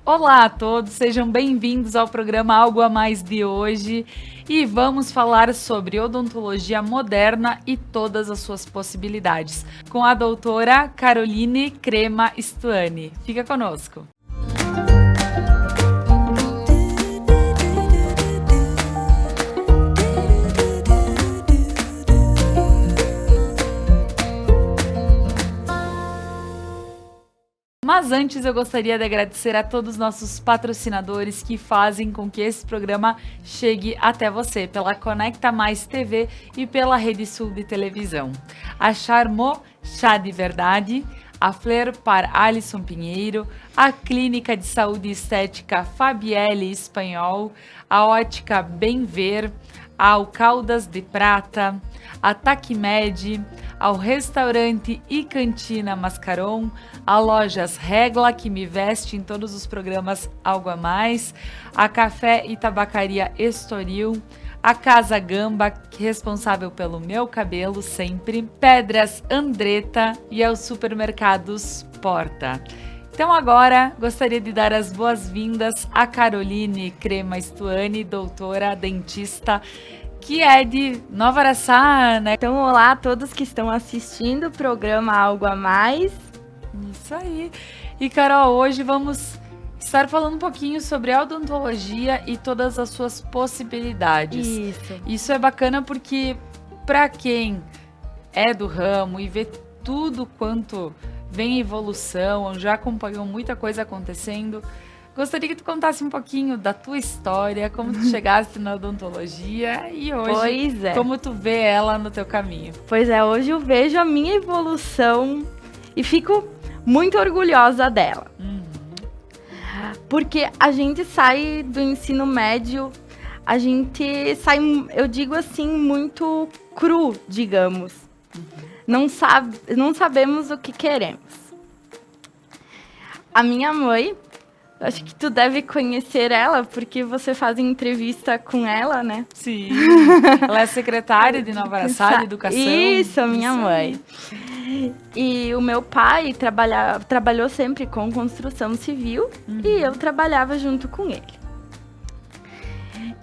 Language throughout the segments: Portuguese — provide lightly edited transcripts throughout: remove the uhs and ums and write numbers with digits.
Olá a todos, sejam bem-vindos ao programa Algo a Mais de hoje e vamos falar sobre odontologia moderna e todas as suas possibilidades com a doutora Caroline Crema Stuani. Fica conosco. Mas antes eu gostaria de agradecer a todos os nossos patrocinadores que fazem com que esse programa chegue até você, pela Conecta Mais TV e pela Rede Sul de Televisão. A Charmot Chá de Verdade, a Fleur par Alisson Pinheiro, a Clínica de Saúde Estética Fabielle Espanhol, a Ótica Bem Ver, ao Caldas de Prata, a Taquimed, ao Restaurante e Cantina Mascaron, a Lojas Regla, que me veste em todos os programas Algo a Mais, a Café e Tabacaria Estoril, a Casa Gamba, responsável pelo meu cabelo sempre, Pedras Andretta e aos supermercados Porta. Então agora gostaria de dar as boas-vindas a Caroline Crema Stuani, doutora dentista, que é de Nova Araçá, né? Então, olá a todos que estão assistindo o programa Algo a Mais. Isso aí. E, Carol, hoje vamos estar falando um pouquinho sobre a odontologia e todas as suas possibilidades. Isso é bacana porque, para quem é do ramo e vê tudo quanto vem evolução, já acompanhou muita coisa acontecendo, gostaria que tu contasse um pouquinho da tua história, como tu chegaste na odontologia e hoje, como tu vê ela no teu caminho. Pois é, hoje eu vejo a minha evolução e fico muito orgulhosa dela. Porque a gente sai do ensino médio, a gente sai, eu digo assim, muito cru, digamos. Não sabemos o que queremos. A minha mãe, acho que tu deve conhecer ela, porque você faz entrevista com ela, né? Sim, ela é secretária de Nova Araçá de Educação. Isso, a minha mãe. E o meu pai trabalhou sempre com construção civil e eu trabalhava junto com ele.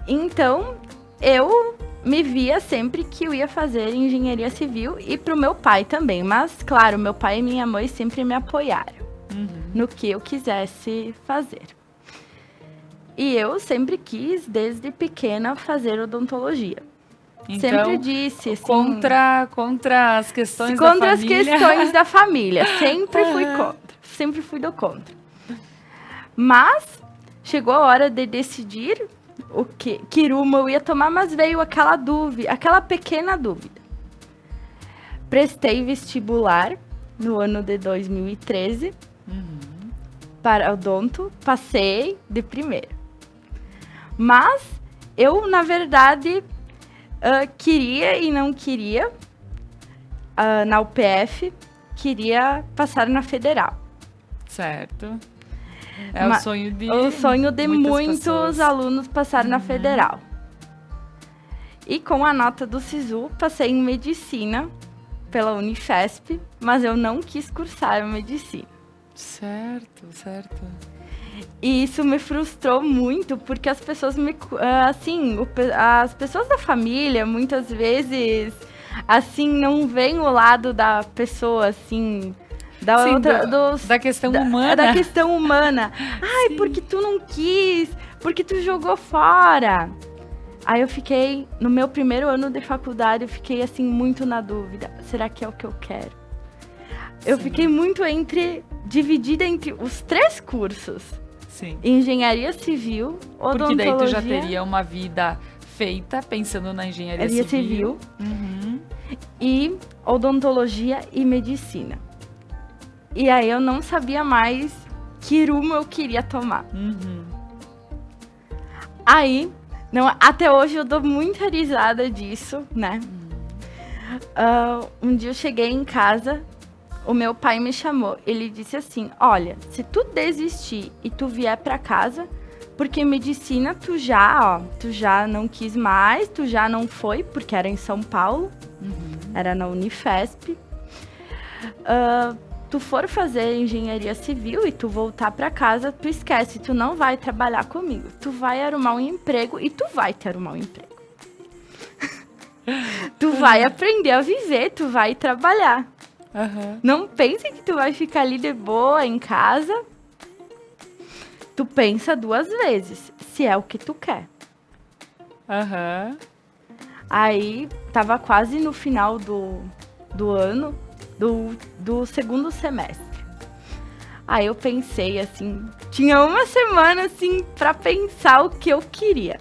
Então, eu me via sempre que eu ia fazer engenharia civil e pro meu pai também. Mas, claro, meu pai e minha mãe sempre me apoiaram no que eu quisesse fazer. E eu sempre quis, desde pequena, fazer odontologia. Então, sempre disse, assim, contra as questões da família. Contra as questões da família. Sempre fui contra. Sempre fui do contra. Mas chegou a hora de decidir que rumo eu ia tomar, mas veio aquela dúvida, aquela pequena dúvida. Prestei vestibular no ano de 2013 para odonto, passei de primeira. Mas eu, na verdade, queria e não queria, na UPF, queria passar na Federal. Certo. É o sonho de muitos alunos passar na Federal. E com a nota do SISU, passei em medicina pela Unifesp, mas eu não quis cursar medicina. Certo. E isso me frustrou muito, porque as pessoas as pessoas da família, muitas vezes, assim, não veem o lado da pessoa, assim, da questão humana. Da questão humana. Ai, sim. Porque tu não quis, porque tu jogou fora. Aí eu fiquei, no meu primeiro ano de faculdade, eu fiquei, assim, muito na dúvida. Será que é o que eu quero? Eu fiquei muito dividida entre os 3 cursos. Sim. Engenharia civil, odontologia... Porque daí tu já teria uma vida feita, pensando na engenharia civil. E odontologia e medicina. E aí eu não sabia mais que rumo eu queria tomar. Aí, até hoje eu dou muita risada disso, né? Um dia eu cheguei em casa, o meu pai me chamou. Ele disse assim, olha, se tu desistir e tu vier pra casa, porque medicina tu já não quis mais, tu já não foi, porque era em São Paulo, era na Unifesp. tu for fazer engenharia civil e tu voltar pra casa, tu esquece, tu não vai trabalhar comigo. Tu vai arrumar um emprego e tu vai te arrumar um emprego. Tu vai aprender a viver, tu vai trabalhar. Aham. Não pense que tu vai ficar ali de boa em casa. Tu pensa 2 vezes, se é o que tu quer. Aham. Aí, tava quase no final do ano, do segundo semestre. Aí eu pensei, assim, tinha uma semana, assim, pra pensar o que eu queria.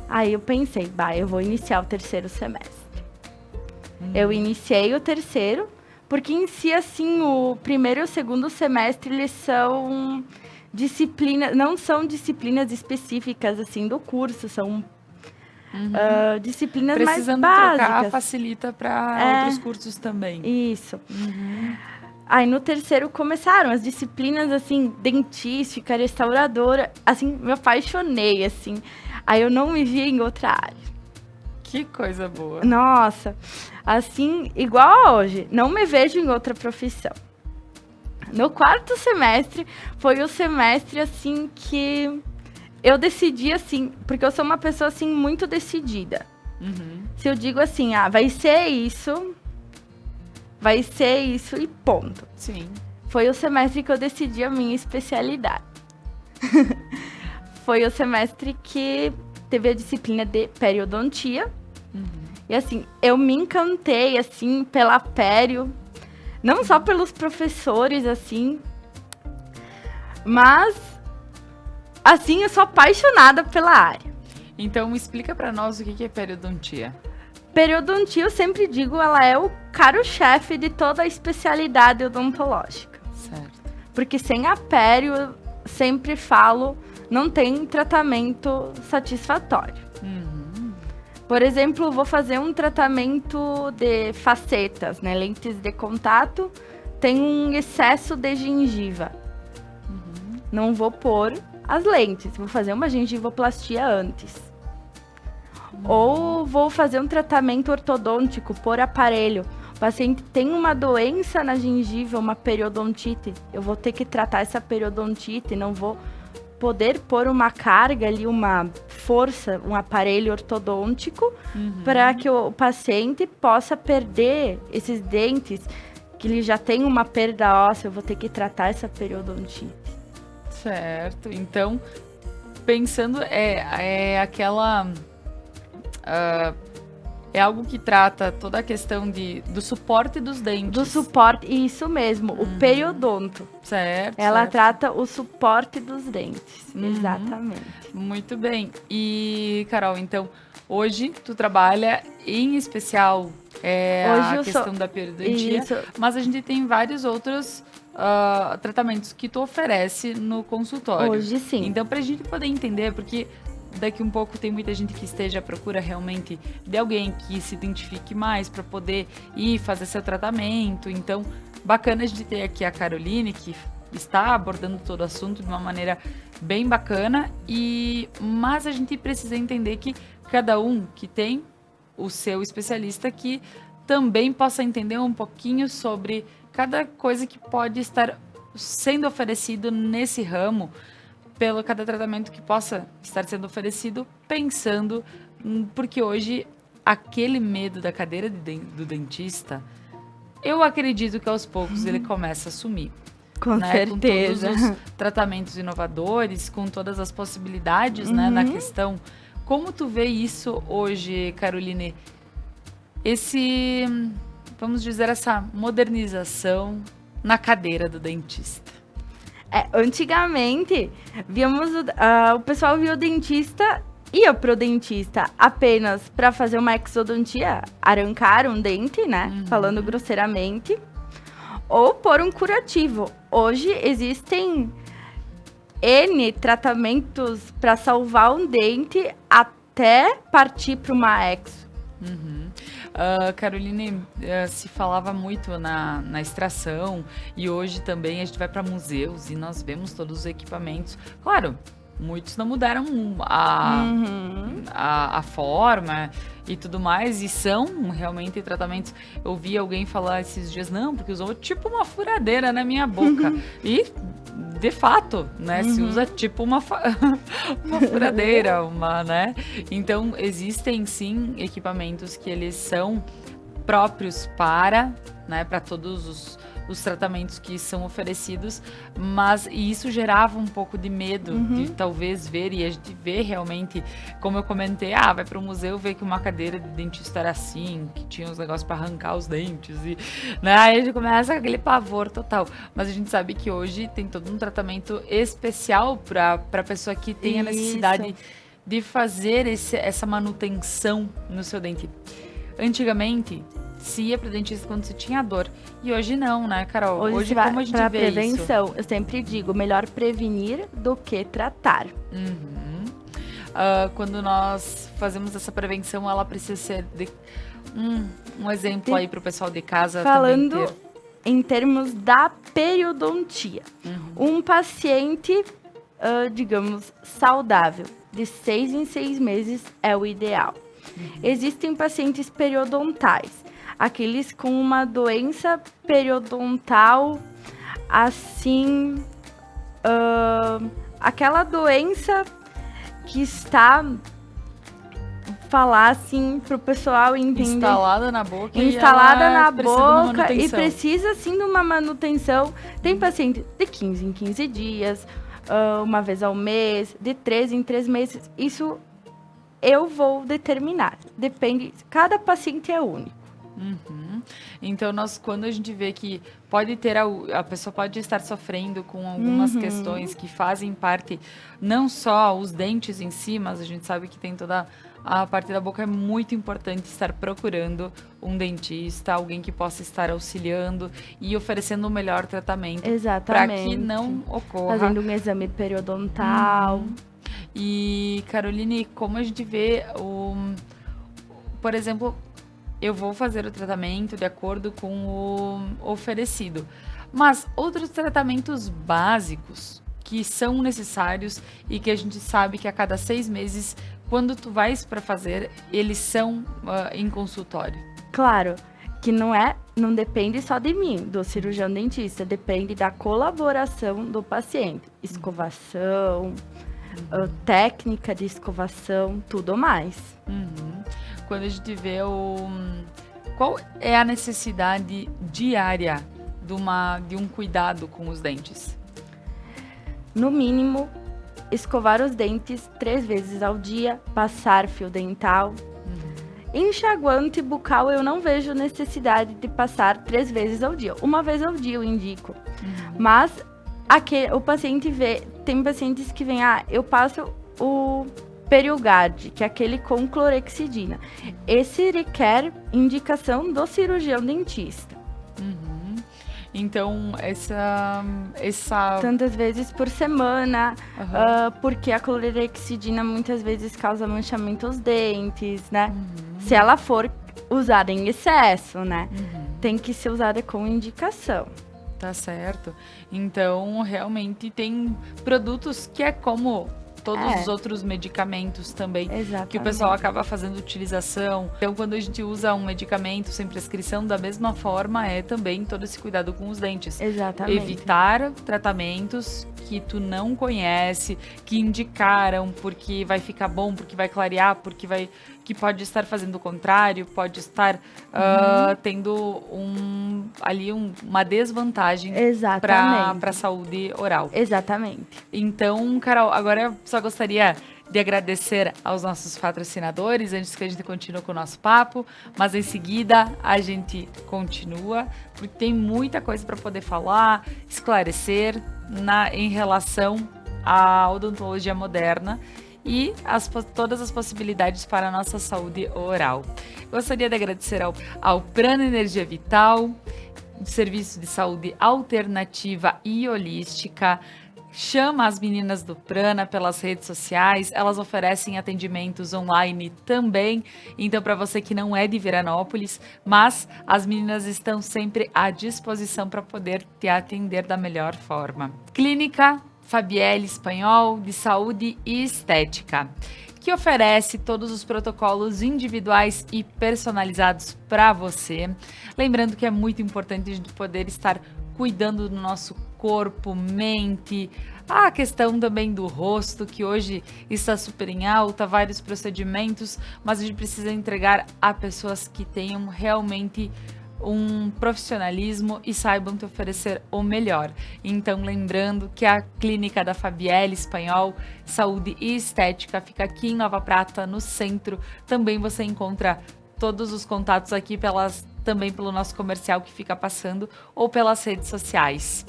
Aí eu pensei, eu vou iniciar o 3º semestre. Eu iniciei o 3º, porque em si, assim, o 1º e o 2º semestre, eles são disciplinas, não são disciplinas específicas, assim, do curso, são disciplinas Precisando mais trocar, básicas. facilita para outros cursos também. Isso. Aí no 3º começaram as disciplinas, assim, dentística, restauradora, assim, me apaixonei, assim. Aí eu não me via em outra área. Que coisa boa. Nossa, assim, igual a hoje, não me vejo em outra profissão. No 4º semestre, foi o semestre, assim, que eu decidi, assim, porque eu sou uma pessoa, assim, muito decidida. Se eu digo assim, vai ser isso e ponto. Sim. Foi o semestre que eu decidi a minha especialidade. Foi o semestre que teve a disciplina de periodontia. E assim, eu me encantei, assim, pela pério. Não só pelos professores, assim. Mas, assim, eu sou apaixonada pela área. Então, explica para nós o que é periodontia. Periodontia, eu sempre digo, ela é o carro-chefe de toda a especialidade odontológica. Certo. Porque sem a pério, eu sempre falo, não tem tratamento satisfatório. Por exemplo, vou fazer um tratamento de facetas, né? Lentes de contato, tem um excesso de gengiva. Não vou pôr as lentes, vou fazer uma gengivoplastia antes. Ou vou fazer um tratamento ortodôntico por aparelho. O paciente tem uma doença na gengiva, uma periodontite. Eu vou ter que tratar essa periodontite, não vou poder pôr uma carga ali, uma força, um aparelho ortodôntico para que o paciente possa perder esses dentes, que ele já tem uma perda óssea, eu vou ter que tratar essa periodontite. Certo. Então, pensando, é aquela... é algo que trata toda a questão do suporte dos dentes. Do suporte, isso mesmo, o periodonto. Certo. Ela certo. trata o suporte dos dentes, exatamente. Muito bem. E, Carol, então, hoje tu trabalha em especial Hoje a questão da periodontia, Isso. mas a gente tem vários outros tratamentos que tu oferece no consultório. Hoje sim. Então, pra gente poder entender, porque daqui um pouco tem muita gente que esteja à procura realmente de alguém que se identifique mais para poder ir fazer seu tratamento. Então, bacana de ter aqui a Caroline, que está abordando todo o assunto de uma maneira bem bacana, mas a gente precisa entender que cada um que tem o seu especialista que também possa entender um pouquinho sobre cada coisa que pode estar sendo oferecido nesse ramo, pelo cada tratamento que possa estar sendo oferecido, pensando, porque hoje aquele medo da cadeira do dentista, eu acredito que aos poucos ele começa a sumir. Com certeza. Com todos os tratamentos inovadores, com todas as possibilidades, né, na questão. Como tu vê isso hoje, Caroline? Vamos dizer, essa modernização na cadeira do dentista. Antigamente, víamos o pessoal via o dentista, ia pro dentista apenas para fazer uma exodontia, arrancar um dente, né? Falando grosseiramente, ou pôr um curativo. Hoje existem N tratamentos para salvar um dente até partir para uma exo. Caroline, se falava muito na extração, e hoje também a gente vai para museus e nós vemos todos os equipamentos. Claro, muitos não mudaram a forma e tudo mais, e são realmente tratamentos. Eu vi alguém falar esses dias, não, porque usou tipo uma furadeira na minha boca. E, de fato, né, se usa tipo uma furadeira, né? Então, existem sim equipamentos que eles são próprios para, né, para todos os tratamentos que são oferecidos, mas isso gerava um pouco de medo de talvez ver, e a gente vê realmente, como eu comentei, vai para o museu ver que uma cadeira de dentista era assim, que tinha uns negócios para arrancar os dentes, e, né, aí a gente começa com aquele pavor total, mas a gente sabe que hoje tem todo um tratamento especial para a pessoa que tem a necessidade de fazer essa manutenção no seu dente. Antigamente, se ia para dentista quando você tinha dor. E hoje não, né, Carol? Hoje como a gente pra vê prevenção, isso? eu sempre digo, melhor prevenir do que tratar. Quando nós fazemos essa prevenção, ela precisa ser um exemplo aí para o pessoal de casa Falando também ter. em termos da periodontia, um paciente, digamos, saudável, de 6 em 6 meses é o ideal. Existem pacientes periodontais, aqueles com uma doença periodontal, assim, aquela doença que está, falar assim, pro pessoal entender. Instalada na boca Instalada na precisa de uma boca e manutenção. precisa, sim, de uma manutenção. Tem paciente de 15 em 15 dias, uma vez ao mês, de 3 em 3 meses. Isso eu vou determinar. Depende, cada paciente é único. Então, quando a gente vê que pode ter a pessoa pode estar sofrendo com algumas questões que fazem parte, não só os dentes em si, mas a gente sabe que tem toda a parte da boca, é muito importante estar procurando um dentista, alguém que possa estar auxiliando e oferecendo o melhor tratamento para Exatamente. que não ocorra. Fazendo um exame periodontal. E, Caroline, como a gente vê, por exemplo, eu vou fazer o tratamento de acordo com o oferecido, mas outros tratamentos básicos que são necessários e que a gente sabe que a cada 6 meses, quando tu vais para fazer, eles são em consultório. Claro que não depende só de mim, do cirurgião dentista, depende da colaboração do paciente. Escovação, técnica de escovação, tudo mais. Quando a gente vê qual é a necessidade diária de um cuidado com os dentes? No mínimo, escovar os dentes 3 vezes ao dia, passar fio dental. Enxaguante bucal eu não vejo necessidade de passar 3 vezes ao dia. 1 vez ao dia eu indico. Mas o paciente tem pacientes que vêm, eu passo o Periogard, que é aquele com clorexidina. Esse requer indicação do cirurgião dentista. Então, essa... Tantas vezes por semana, porque a clorexidina muitas vezes causa manchamento aos dentes, né? Se ela for usada em excesso, né? Tem que ser usada com indicação. Tá certo. Então, realmente tem produtos que é como todos os outros medicamentos também, Exatamente. que o pessoal acaba fazendo utilização. Então, quando a gente usa um medicamento sem prescrição, da mesma forma é também todo esse cuidado com os dentes. Exatamente. Evitar tratamentos que tu não conhece, que indicaram porque vai ficar bom, porque vai clarear, que pode estar fazendo o contrário, pode estar tendo uma desvantagem para a saúde oral. Exatamente. Então, Carol, agora eu só gostaria de agradecer aos nossos patrocinadores, antes que a gente continue com o nosso papo, mas em seguida a gente continua, porque tem muita coisa para poder falar, esclarecer em relação à odontologia moderna e todas as possibilidades para a nossa saúde oral. Gostaria de agradecer ao Prana Energia Vital, serviço de saúde alternativa e holística. Chama as meninas do Prana pelas redes sociais, elas oferecem atendimentos online também, então para você que não é de Veranópolis, mas as meninas estão sempre à disposição para poder te atender da melhor forma. Clínica Fabielle Espanhol, de saúde e estética, que oferece todos os protocolos individuais e personalizados para você. Lembrando que é muito importante a gente poder estar cuidando do nosso corpo, mente, a questão também do rosto, que hoje está super em alta, vários procedimentos, mas a gente precisa entregar a pessoas que tenham realmente um profissionalismo e saibam te oferecer o melhor. Então, lembrando que a clínica da Fabielle Espanhol, Saúde e Estética, fica aqui em Nova Prata, no centro. Também você encontra todos os contatos aqui também pelo nosso comercial que fica passando ou pelas redes sociais.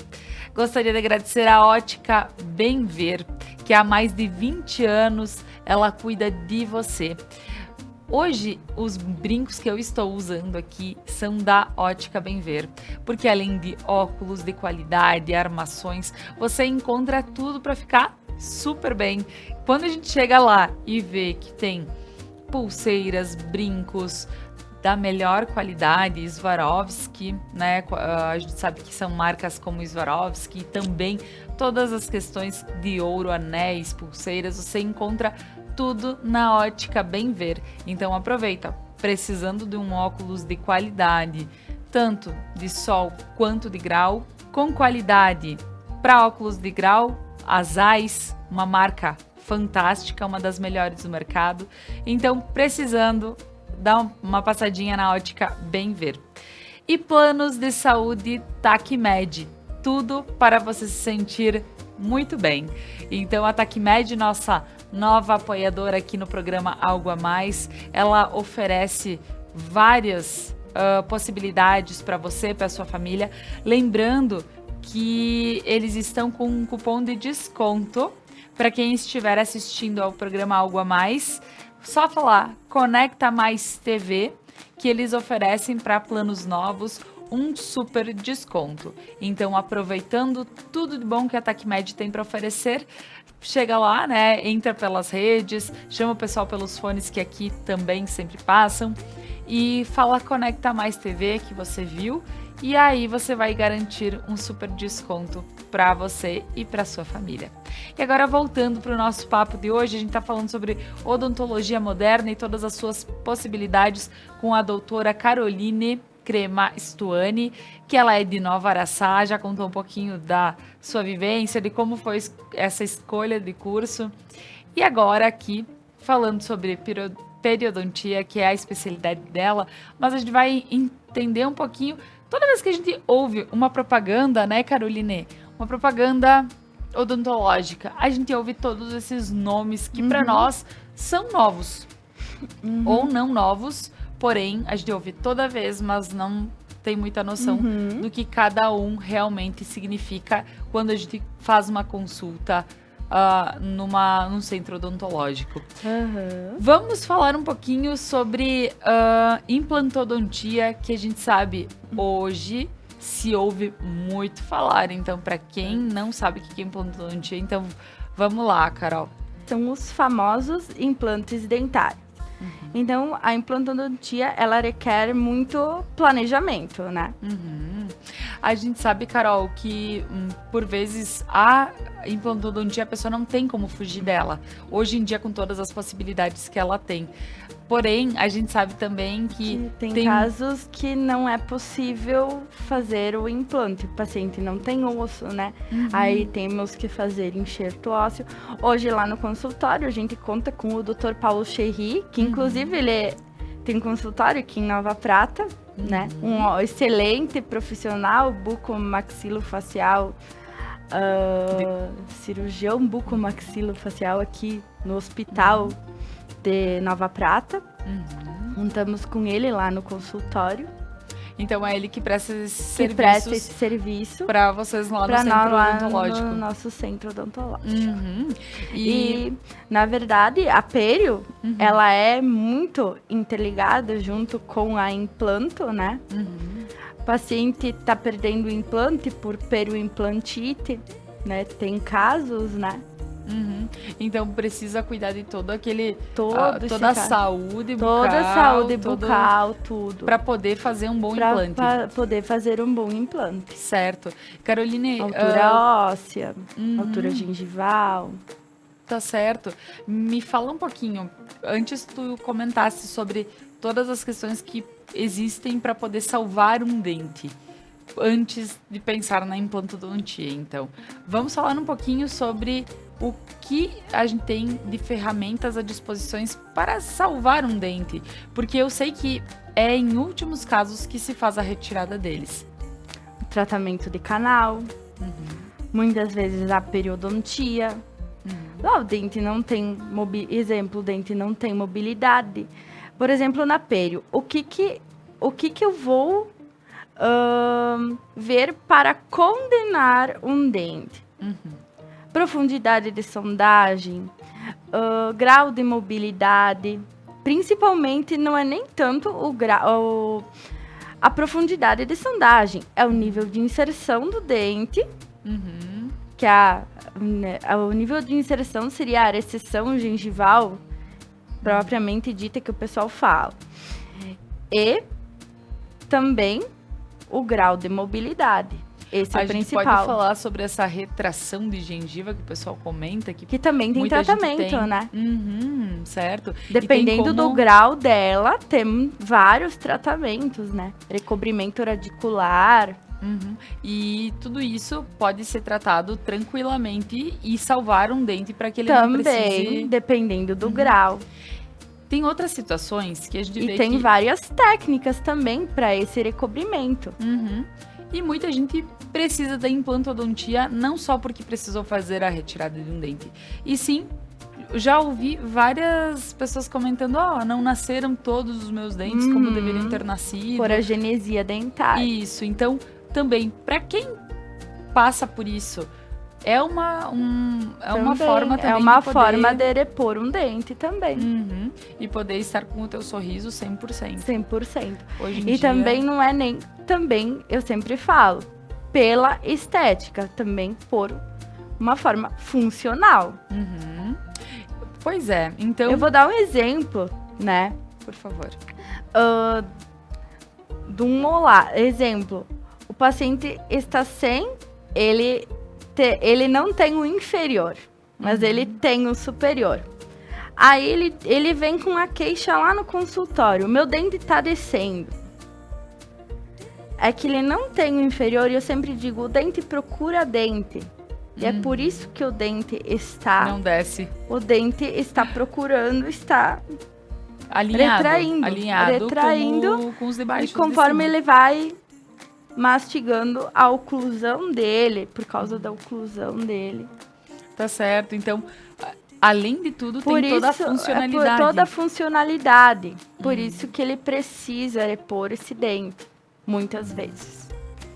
Gostaria de agradecer a Ótica Bem Ver, que há mais de 20 anos ela cuida de você. Hoje, os brincos que eu estou usando aqui são da Ótica Bem Ver, porque além de óculos de qualidade, armações, você encontra tudo para ficar super bem. Quando a gente chega lá e vê que tem pulseiras, brincos da melhor qualidade, Swarovski, né? A gente sabe que são marcas como Swarovski, também todas as questões de ouro, anéis, pulseiras, você encontra tudo na Ótica Bem Ver. Então aproveita, precisando de um óculos de qualidade, tanto de sol quanto de grau, com qualidade para óculos de grau, a Zeiss, uma marca fantástica, uma das melhores do mercado. Então, precisando, dá uma passadinha na Ótica Bem Ver. E planos de saúde TACMED, tudo para você se sentir muito bem. Então, a TACMED, nossa nova apoiadora aqui no programa Algo a Mais, ela oferece várias possibilidades para você, para sua família. Lembrando que eles estão com um cupom de desconto para quem estiver assistindo ao programa Algo a Mais. Só falar Conecta Mais TV, que eles oferecem para planos novos um super desconto. Então, aproveitando tudo de bom que a TACMED tem para oferecer, chega lá, né? Entra pelas redes, chama o pessoal pelos fones que aqui também sempre passam e fala Conecta Mais TV que você viu, e aí você vai garantir um super desconto para você e para sua família. E agora, voltando para o nosso papo de hoje, a gente está falando sobre odontologia moderna e todas as suas possibilidades com a doutora Caroline Crema Stuani, que ela é de Nova Araçá, já contou um pouquinho da sua vivência, de como foi essa escolha de curso. E agora aqui, falando sobre periodontia, que é a especialidade dela, mas a gente vai entender um pouquinho, toda vez que a gente ouve uma propaganda, né, Caroline? Uma propaganda odontológica, a gente ouve todos esses nomes que para nós são novos ou não novos, porém a gente ouve toda vez, mas não tem muita noção do que cada um realmente significa quando a gente faz uma consulta num centro odontológico. Vamos falar um pouquinho sobre implantodontia, que a gente sabe hoje se ouve muito falar. Então, para quem não sabe o que é implantodontia, então vamos lá, Carol. São os famosos implantes dentários. Então, a implantodontia, ela requer muito planejamento, né? A gente sabe, Carol, que por vezes a implantodontia a pessoa não tem como fugir dela. Hoje em dia, com todas as possibilidades que ela tem. Porém, a gente sabe também que tem casos que não é possível fazer o implante. O paciente não tem osso, né? Aí temos que fazer enxerto ósseo. Hoje, lá no consultório, a gente conta com o Dr. Paulo Cherry, que inclusive ele tem consultório aqui em Nova Prata, né? Um excelente profissional, bucomaxilofacial, cirurgião bucomaxilofacial aqui no hospital de Nova Prata. Contamos com ele lá no consultório. Então é ele que presta esse serviço para vocês lá no centro odontológico. No nosso centro odontológico. E na verdade, a perio, ela é muito interligada junto com a implanto, né? O paciente está perdendo o implante por perioimplantite, né? Tem casos, né? Então precisa cuidar de todo aquele Toda a saúde bucal, tudo. Para poder fazer um bom Pra implante. poder fazer um bom implante. Certo. Caroline, Altura óssea, altura gengival. tá certo. Me fala um pouquinho, antes tu comentasse sobre todas as questões que existem para poder salvar um dente. Antes de pensar na implantodontia, então. Vamos falar um pouquinho sobre o que a gente tem de ferramentas à disposição para salvar um dente. Porque eu sei que é em últimos casos que se faz a retirada deles. Tratamento de canal. Muitas vezes a periodontia. Lá o dente não tem o dente não tem mobilidade. Por exemplo, na pério, o que eu vou ver para condenar um dente? Profundidade de sondagem, grau de mobilidade. Principalmente não é nem tanto a profundidade de sondagem, é o nível de inserção do dente, que o nível de inserção seria a recessão gengival, propriamente dita, que o pessoal fala. E também o grau de mobilidade. Esse é o principal. A gente pode falar sobre essa retração de gengiva que o pessoal comenta. Que também tem tratamento, né? Certo. Dependendo do grau dela, tem vários tratamentos, né? Recobrimento radicular. E tudo isso pode ser tratado tranquilamente e salvar um dente para que ele também, não precise... Também, dependendo do grau. Tem outras situações que a gente vê tem várias técnicas também para esse recobrimento. E muita gente precisa da implantodontia não só porque precisou fazer a retirada de um dente. E sim, já ouvi várias pessoas comentando, não nasceram todos os meus dentes como deveriam ter nascido. Por agenesia dentária. Isso, então também, para quem passa por isso, é uma forma também. É uma forma de repor um dente também. E poder estar com o teu sorriso 100%. 100%. Hoje em dia... também não é nem... Também, eu sempre falo, pela estética, também por uma forma funcional. Pois é, então... Eu vou dar um exemplo, né? Por favor. De um molar. Exemplo, o paciente está sem... Ele não tem o inferior, mas ele tem o superior. Aí ele vem com a queixa lá no consultório. O meu dente está descendo. É que ele não tem o inferior, e eu sempre digo, o dente procura dente. E é por isso que o dente está... Não desce. O dente está procurando, está... Alinhado retraindo com os de baixo. E conforme ele vai mastigando a oclusão dele, por causa da oclusão dele. Tá certo. Então, além de tudo, tem toda a funcionalidade. Toda a funcionalidade. Por isso que ele precisa repor esse dente. Muitas vezes.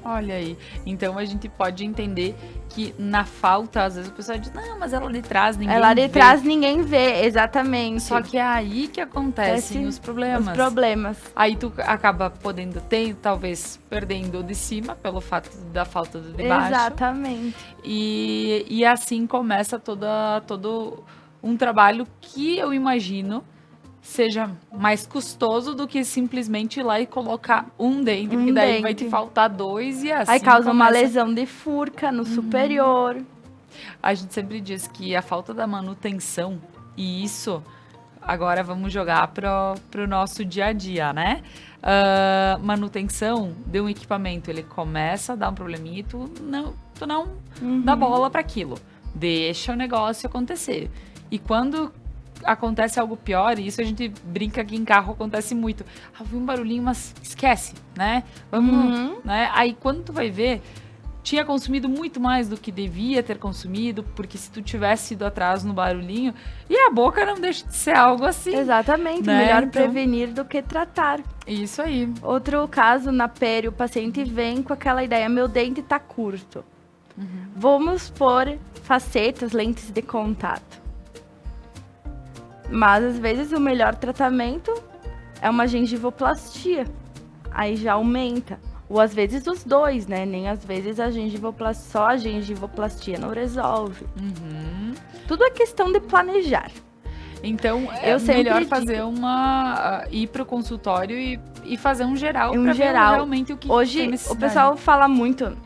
Olha aí. Então a gente pode entender que na falta, às vezes o pessoal diz, não, mas ela de trás ninguém vê. Ela de trás ninguém vê, exatamente. Só que é aí que acontecem os problemas. Os problemas. Aí tu acaba podendo talvez perdendo o de cima, pelo fato da falta do de baixo. Exatamente. E assim começa todo um trabalho que eu imagino seja mais custoso do que simplesmente ir lá e colocar um dente, porque daí vai te faltar dois e assim aí causa uma lesão de furca no superior. A gente sempre diz que a falta da manutenção, e isso agora vamos jogar pro nosso dia a dia, né? Manutenção de um equipamento, ele começa a dar um probleminha e tu não dá bola para aquilo. Deixa o negócio acontecer. E quando acontece algo pior, e isso a gente brinca aqui em carro, acontece muito. Vi um barulhinho, mas esquece, né? Vamos, né? Aí quando tu vai ver, tinha consumido muito mais do que devia ter consumido, porque se tu tivesse ido atrás no barulhinho, e a boca não deixa de ser algo assim. Exatamente, né? Melhor então, prevenir do que tratar. Isso aí. Outro caso, na pério, o paciente vem com aquela ideia, meu dente tá curto. Vamos pôr facetas, lentes de contato. Mas, às vezes, o melhor tratamento é uma gengivoplastia. Aí já aumenta. Ou, às vezes, os dois, né? Nem, às vezes, só a gengivoplastia não resolve. Tudo é questão de planejar. Então, é melhor fazer ir para o consultório e fazer um geral para ver realmente o que hoje tem necessidade. O pessoal fala muito,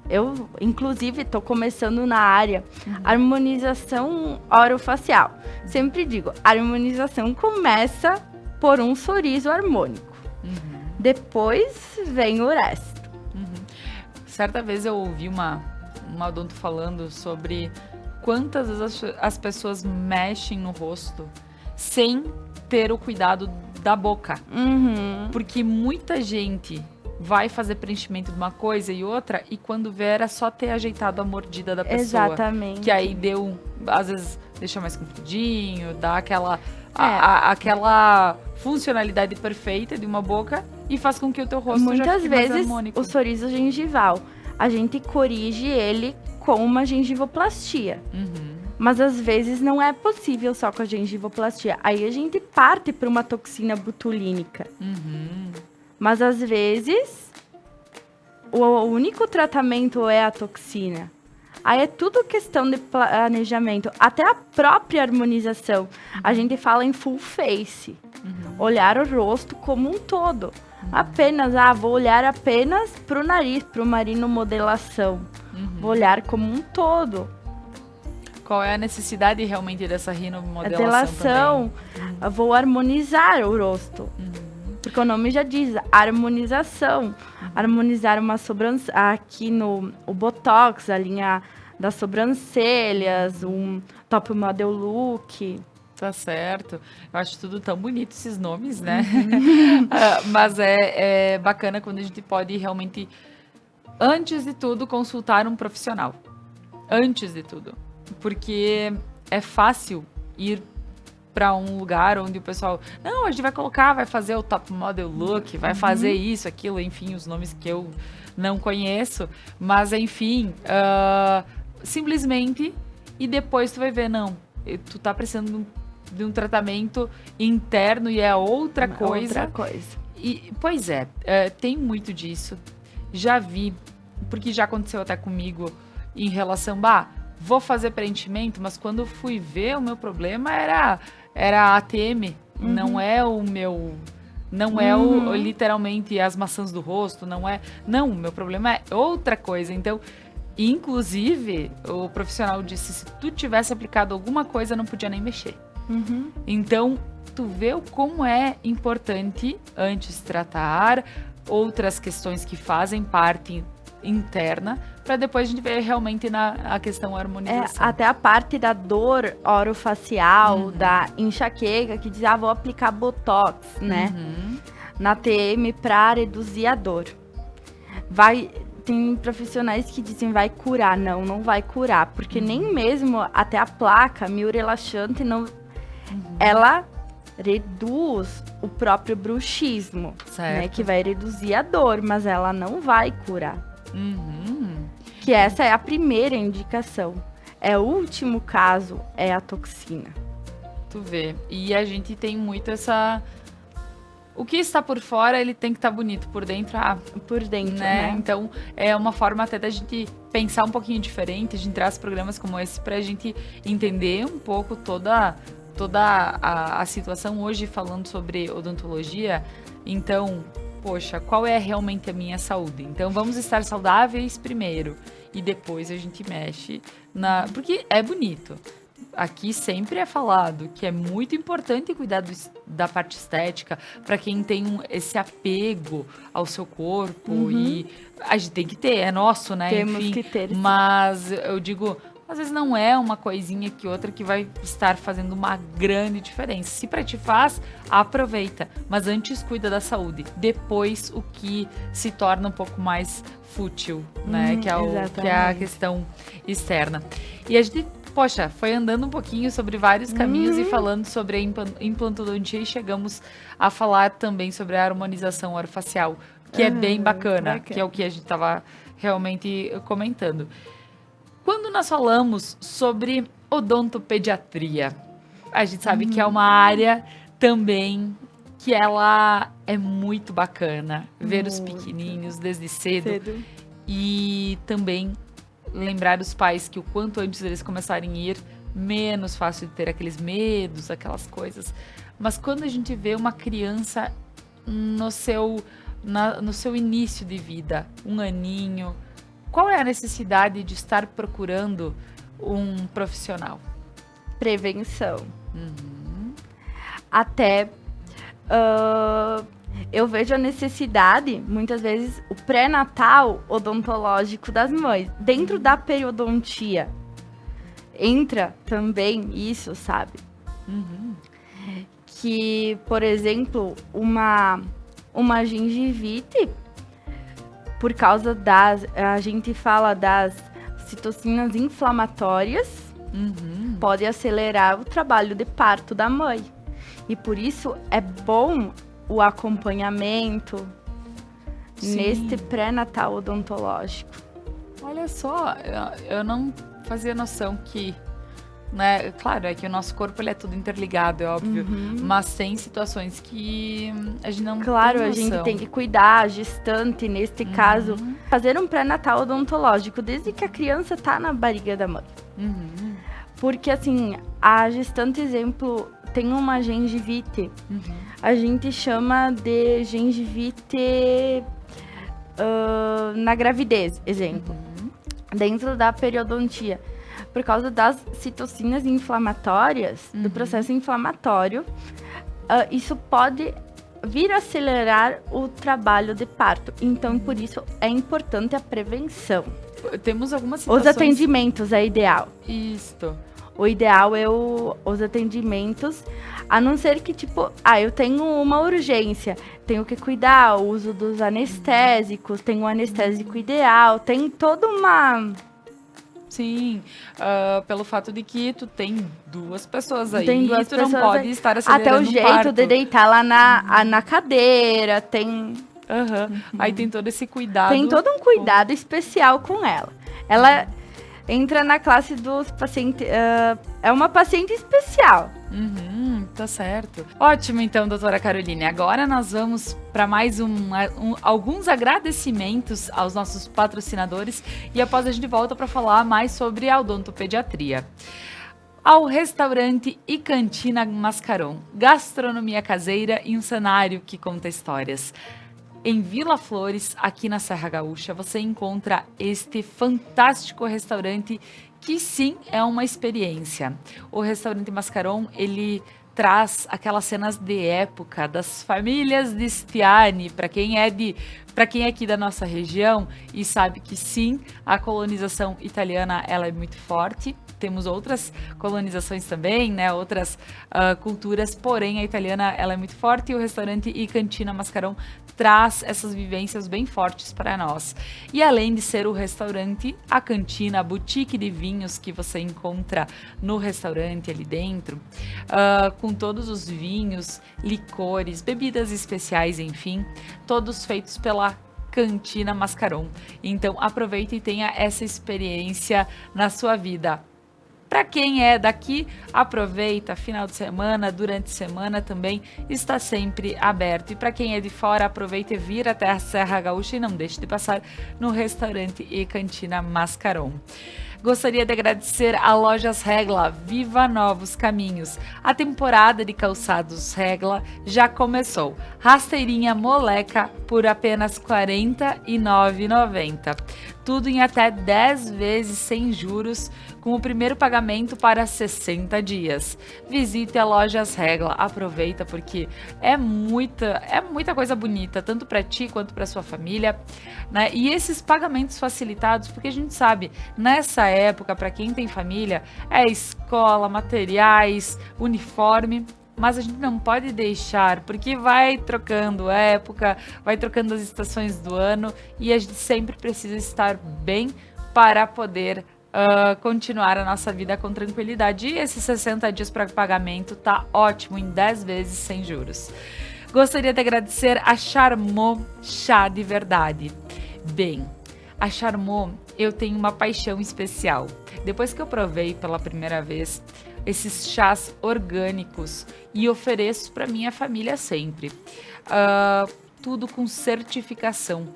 eu inclusive estou começando na área harmonização orofacial. Sempre digo, a harmonização começa por um sorriso harmônico. Depois vem o resto. Certa vez eu ouvi uma odonto falando sobre quantas vezes as pessoas mexem no rosto sem ter o cuidado da boca. Porque muita gente vai fazer preenchimento de uma coisa e outra, e quando vê era só ter ajeitado a mordida da pessoa. Exatamente. Que aí às vezes deixa mais compridinho, dá aquela funcionalidade perfeita de uma boca e faz com que o teu rosto já fique mais harmônico. Muitas vezes o sorriso gengival, a gente corrige ele com uma gengivoplastia. Mas às vezes não é possível só com a gengivoplastia. Aí a gente parte para uma toxina botulínica. Mas às vezes o único tratamento é a toxina. Aí é tudo questão de planejamento. Até a própria harmonização. A gente fala em full face. Olhar o rosto como um todo. Apenas, vou olhar apenas pro nariz, pro marinomodelação. Vou olhar como um todo. Qual é a necessidade realmente dessa rinomodelação também? Vou harmonizar o rosto. Porque o nome já diz, harmonização. Harmonizar uma sobrancelha, aqui o botox, a linha das sobrancelhas, um top model look. Tá certo. Eu acho tudo tão bonito esses nomes, né? Mas é bacana quando a gente pode realmente, antes de tudo, consultar um profissional. Antes de tudo. Porque é fácil ir para um lugar onde o pessoal... Não, a gente vai fazer o top model look, vai fazer isso, aquilo, enfim, os nomes que eu não conheço. Mas, enfim, simplesmente, e depois tu vai ver, não, tu tá precisando de um tratamento interno e é outra coisa. Pois é, tem muito disso. Já vi, porque já aconteceu até comigo, em relação, vou fazer preenchimento, mas quando fui ver, o meu problema era a ATM, não é o meu... Não é literalmente as maçãs do rosto, não, o meu problema é outra coisa. Então, inclusive, o profissional disse, se tu tivesse aplicado alguma coisa, não podia nem mexer. Então, tu vê como é importante antes tratar outras questões que fazem parte interna, para depois a gente ver realmente na questão harmonização. Até a parte da dor orofacial, da enxaqueca, que diz, vou aplicar botox, né? Na TM para reduzir a dor. Tem profissionais que dizem, vai curar. Não vai curar, porque nem mesmo até a placa miorelaxante, ela reduz o próprio bruxismo, né? Que vai reduzir a dor, mas ela não vai curar. Que essa é a primeira indicação. O último caso é a toxina. Tu vê. E a gente tem muito essa... O que está por fora, ele tem que estar bonito. Por dentro, por dentro, né? Então, é uma forma até da gente pensar um pouquinho diferente. A gente traz programas como esse pra gente entender um pouco toda a situação hoje, falando sobre odontologia. Então... Poxa, qual é realmente a minha saúde? Então, vamos estar saudáveis primeiro. E depois a gente mexe Porque é bonito. Aqui sempre é falado que é muito importante cuidar da parte estética para quem tem esse apego ao seu corpo. E a gente tem que ter, é nosso, né? Temos que ter. Mas eu digo... Às vezes não é uma coisinha que outra que vai estar fazendo uma grande diferença. Se pra ti faz, aproveita. Mas antes cuida da saúde. Depois o que se torna um pouco mais fútil, né? Que é a questão externa. E a gente, foi andando um pouquinho sobre vários caminhos e falando sobre a implantodontia e chegamos a falar também sobre a harmonização orofacial, que é bem bacana, que é o que a gente estava realmente comentando. Quando nós falamos sobre odontopediatria, a gente sabe que é uma área também que ela é muito bacana. Ver os pequenininhos desde cedo. E também lembrar os pais que o quanto antes eles começarem a ir, menos fácil de ter aqueles medos, aquelas coisas. Mas quando a gente vê uma criança no seu início de vida, 1 aninho, qual é a necessidade de estar procurando um profissional? Prevenção. Até eu vejo a necessidade, muitas vezes, o pré-natal odontológico das mães. Dentro da periodontia, entra também isso, sabe? Que, por exemplo, uma gengivite, por causa a gente fala das citocinas inflamatórias, pode acelerar o trabalho de parto da mãe. E por isso é bom o acompanhamento neste pré-natal odontológico. Olha só, eu não fazia noção que, né, claro, é que o nosso corpo ele é tudo interligado, é óbvio, mas tem situações que a gente não tem noção. Claro, a gente tem que cuidar, a gestante, neste caso, fazer um pré-natal odontológico desde que a criança tá na barriga da mãe. Porque, assim, a gestante, exemplo, tem uma gengivite, a gente chama de gengivite na gravidez, exemplo, dentro da periodontia. Por causa das citocinas inflamatórias, do processo inflamatório, isso pode vir a acelerar o trabalho de parto. Então, por isso, é importante a prevenção. Temos algumas situações... Os atendimentos é ideal. Isto. O ideal é os atendimentos, a não ser que, tipo, eu tenho uma urgência, tenho que cuidar, o uso dos anestésicos, tem um anestésico ideal, tem toda uma... Sim, pelo fato de que tu tem 2 pessoas aí, Tem 2 tu não pessoas pode aí. estar acelerando até o um jeito parto. de deitar lá na cadeira, tem... Aí tem todo esse cuidado. Tem todo um cuidado especial com ela. Ela entra na classe dos pacientes... é uma paciente especial. Tá certo. Ótimo, então, doutora Caroline. Agora nós vamos para mais alguns agradecimentos aos nossos patrocinadores e após a gente volta para falar mais sobre a odontopediatria. Ao restaurante e cantina Mascaron, gastronomia caseira e um cenário que conta histórias. Em Vila Flores, aqui na Serra Gaúcha, você encontra este fantástico restaurante que sim é uma experiência. O restaurante Mascaron, ele traz aquelas cenas de época das famílias de Stiani, para quem é aqui da nossa região e sabe que sim, a colonização italiana ela é muito forte. Temos outras colonizações também, né? Outras culturas, porém a italiana ela é muito forte e o restaurante e cantina Mascaron traz essas vivências bem fortes para nós. E além de ser o restaurante, a cantina, a boutique de vinhos que você encontra no restaurante ali dentro, com todos os vinhos, licores, bebidas especiais, enfim, todos feitos pela Cantina Mascaron. Então aproveite e tenha essa experiência na sua vida. Para quem é daqui, aproveita, final de semana, durante a semana também está sempre aberto. E para quem é de fora, aproveita e vir até a Serra Gaúcha e não deixe de passar no restaurante e cantina Mascaron. Gostaria de agradecer a Lojas Regla, Viva Novos Caminhos. A temporada de calçados Regla já começou. Rasteirinha moleca por apenas R$ 49,90. Tudo em até 10 vezes sem juros, com o primeiro pagamento para 60 dias. Visite a Lojas Regla, aproveita porque é muita coisa bonita, tanto para ti quanto para sua família, né? E esses pagamentos facilitados, porque a gente sabe, nessa época, para quem tem família, é escola, materiais, uniforme. Mas a gente não pode deixar, porque vai trocando época, vai trocando as estações do ano e a gente sempre precisa estar bem para poder continuar a nossa vida com tranquilidade. E esses 60 dias para pagamento tá ótimo, em 10 vezes sem juros. Gostaria de agradecer a Charmot Chá de Verdade. Bem, a Charmot, eu tenho uma paixão especial. Depois que eu provei pela primeira vez esses chás orgânicos e ofereço para minha família sempre. Tudo com certificação.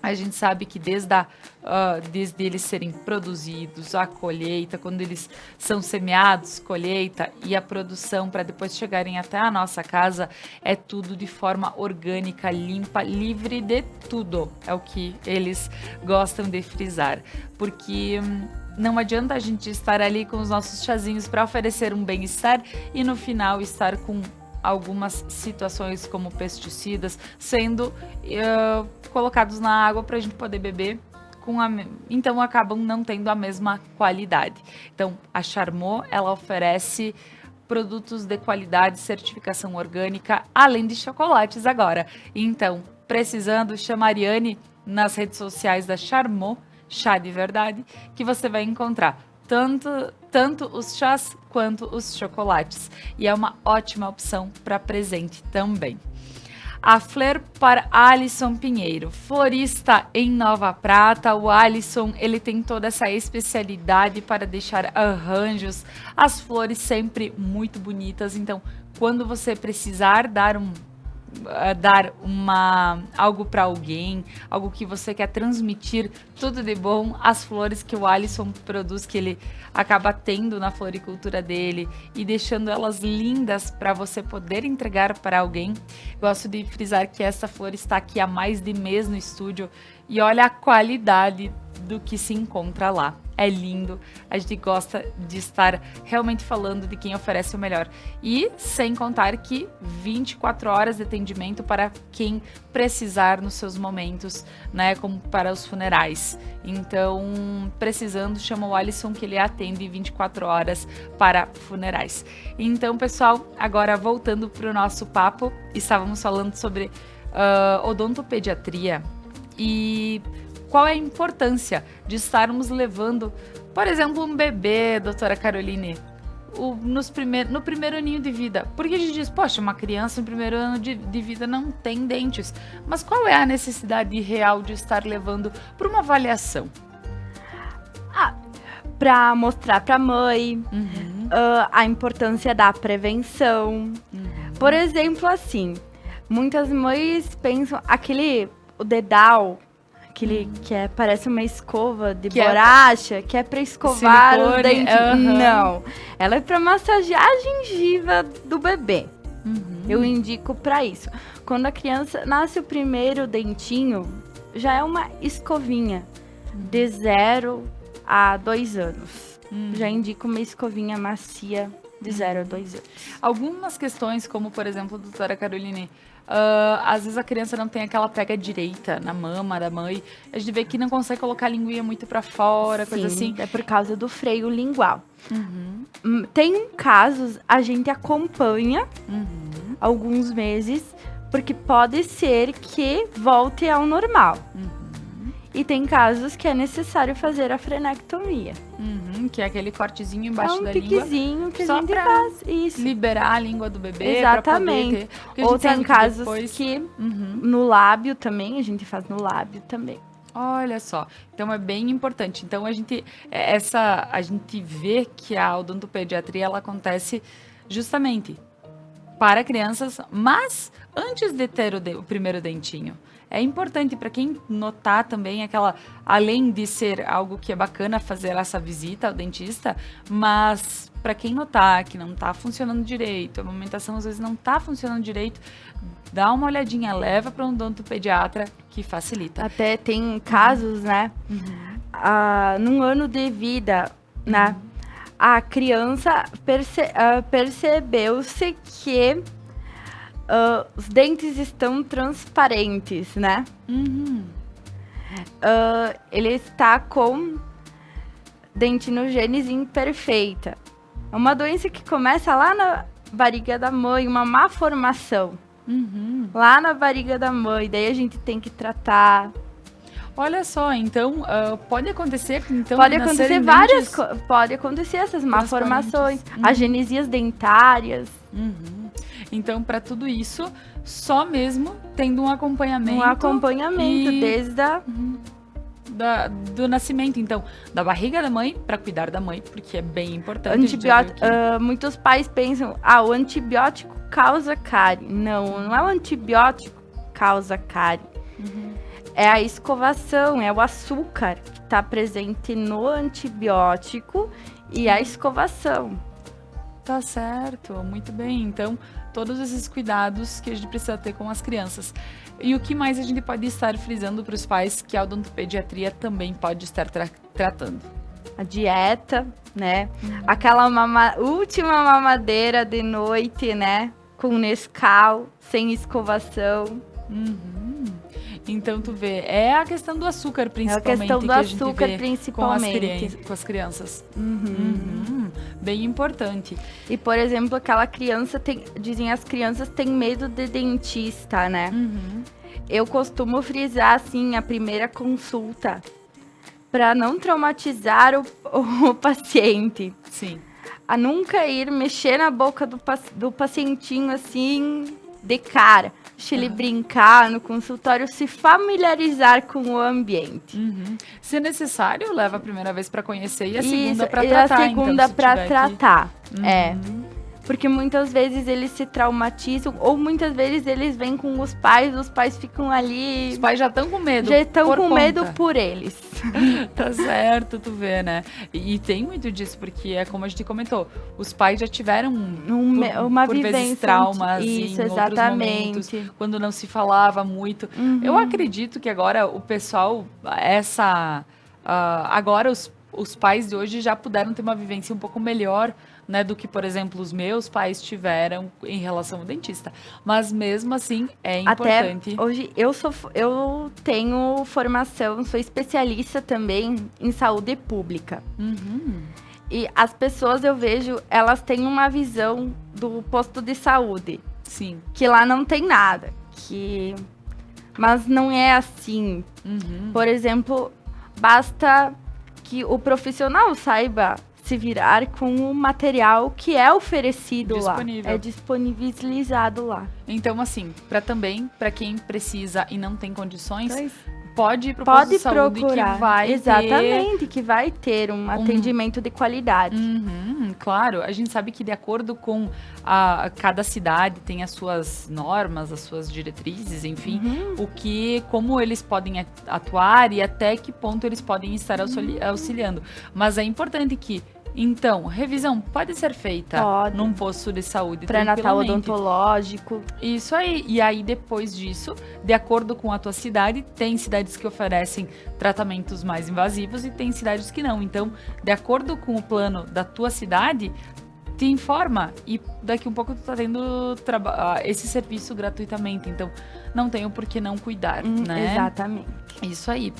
A gente sabe que desde eles serem produzidos, a colheita, quando eles são semeados, colheita e a produção para depois chegarem até a nossa casa, é tudo de forma orgânica, limpa, livre de tudo. É o que eles gostam de frisar. Porque não adianta a gente estar ali com os nossos chazinhos para oferecer um bem-estar e no final estar com algumas situações como pesticidas sendo colocados na água para a gente poder beber, então acabam não tendo a mesma qualidade. Então a Charmot, ela oferece produtos de qualidade, certificação orgânica, além de chocolates agora. Então, precisando, chama a Ariane nas redes sociais da Charmot, Chá de Verdade, que você vai encontrar tanto os chás quanto os chocolates. E é uma ótima opção para presente também. A flor para Alisson Pinheiro, florista em Nova Prata. O Alisson, ele tem toda essa especialidade para deixar arranjos, as flores sempre muito bonitas. Então, quando você precisar dar algo para alguém, algo que você quer transmitir, tudo de bom, as flores que o Alisson produz, que ele acaba tendo na floricultura dele e deixando elas lindas para você poder entregar para alguém. Gosto de frisar que essa flor está aqui há mais de mês no estúdio e olha a qualidade do que se encontra lá. É lindo, a gente gosta de estar realmente falando de quem oferece o melhor. E sem contar que 24 horas de atendimento para quem precisar nos seus momentos, né, como para os funerais. Então, precisando, chama o Alisson que ele atende 24 horas para funerais. Então, pessoal, agora voltando para o nosso papo, estávamos falando sobre odontopediatria e qual é a importância de estarmos levando, por exemplo, um bebê, doutora Caroline, no primeiro aninho de vida? Porque a gente diz, poxa, uma criança no primeiro ano de vida não tem dentes. Mas qual é a necessidade real de estar levando para uma avaliação? Para mostrar para a mãe a importância da prevenção. Por exemplo, assim, muitas mães pensam o dedal, aquele que parece uma escova de borracha, que é para escovar os dentes. Não, ela é para massagear a gengiva do bebê. Eu indico para isso. Quando a criança nasce o primeiro dentinho, já é uma escovinha de 0 a 2 anos. Já indico uma escovinha macia de 0 a 2 anos. Algumas questões, como por exemplo, doutora Caroline, às vezes a criança não tem aquela pega direita na mama da mãe. A gente vê que não consegue colocar a linguinha muito pra fora, coisa assim. É por causa do freio lingual. Tem casos, a gente acompanha alguns meses, porque pode ser que volte ao normal. E tem casos que é necessário fazer a frenectomia. Que é aquele cortezinho embaixo da língua. É um piquezinho que a gente faz. Isso. Liberar a língua do bebê. Exatamente. Ou tem casos que no lábio também, a gente faz no lábio também. Olha só, então é bem importante. Então a gente vê que a odontopediatria ela acontece justamente para crianças, mas antes de ter o primeiro dentinho. É importante para quem notar também além de ser algo que é bacana fazer essa visita ao dentista, mas para quem notar que não está funcionando direito, a amamentação às vezes não está funcionando direito, dá uma olhadinha, leva para um odontopediatra que facilita. Até tem casos, né? Num ano de vida, né? A criança percebeu-se que os dentes estão transparentes, né? Ele está com dentinogênese imperfeita. É uma doença que começa lá na barriga da mãe, uma má formação. Lá na barriga da mãe, daí a gente tem que tratar. Olha só, então pode acontecer, pode acontecer pode acontecer essas malformações, agenesias dentárias. Então, para tudo isso, só mesmo tendo um acompanhamento. Um acompanhamento desde do nascimento, então, da barriga da mãe, para cuidar da mãe, porque é bem importante. Muitos pais pensam, o antibiótico causa cárie. Não é o antibiótico que causa cárie. é a escovação, é o açúcar que está presente no antibiótico e a escovação. Tá certo, muito bem. Então, todos esses cuidados que a gente precisa ter com as crianças. E o que mais a gente pode estar frisando para os pais que a odontopediatria também pode estar tratando? A dieta, né? Aquela última mamadeira de noite, né? Com Nescau, sem escovação. Então, tu vê, é a questão do açúcar, principalmente, É a questão do que a gente açúcar, vê principalmente. com as crianças. Bem importante. E, por exemplo, aquela criança dizem as crianças têm medo de dentista, né? Eu costumo frisar, assim, a primeira consulta, para não traumatizar o paciente. Sim. A nunca ir mexer na boca do pacientinho, assim, de cara. Deixa ele brincar no consultório, se familiarizar com o ambiente. Se necessário, leva a primeira vez para conhecer e a segunda para tratar. E a segunda então, para tratar. Porque muitas vezes eles se traumatizam, ou muitas vezes eles vêm com os pais ficam ali... Os pais já estão com medo. Já estão com medo por eles. Tá certo, tu vê, né? E tem muito disso, porque é como a gente comentou, os pais já tiveram uma por vivência, vezes traumas isso, em outros momentos, quando não se falava muito. Eu acredito que agora o pessoal, agora os pais de hoje já puderam ter uma vivência um pouco melhor, né, do que, por exemplo, os meus pais tiveram em relação ao dentista. Mas mesmo assim, é importante. Até hoje eu tenho formação, sou especialista também em saúde pública. E as pessoas, eu vejo, elas têm uma visão do posto de saúde. Sim. Que lá não tem nada. Mas não é assim. Por exemplo, basta que o profissional saiba se virar com o material que é oferecido disponível. Lá. É disponibilizado lá. Então, assim, para quem precisa e não tem condições, pode ir pro posto pode de saúde procurar. Que vai Exatamente, que vai ter um atendimento de qualidade. Claro, a gente sabe que de acordo com cada cidade tem as suas normas, as suas diretrizes, enfim, como eles podem atuar e até que ponto eles podem estar auxiliando. Mas é importante que então, revisão pode ser feita num posto de saúde pré-natal odontológico. Isso aí. E aí, depois disso, de acordo com a tua cidade, tem cidades que oferecem tratamentos mais invasivos e tem cidades que não. Então, de acordo com o plano da tua cidade, te informa e daqui um pouco tu tá tendo esse serviço gratuitamente. Então, não tenho por que não cuidar, né? Exatamente. Isso aí.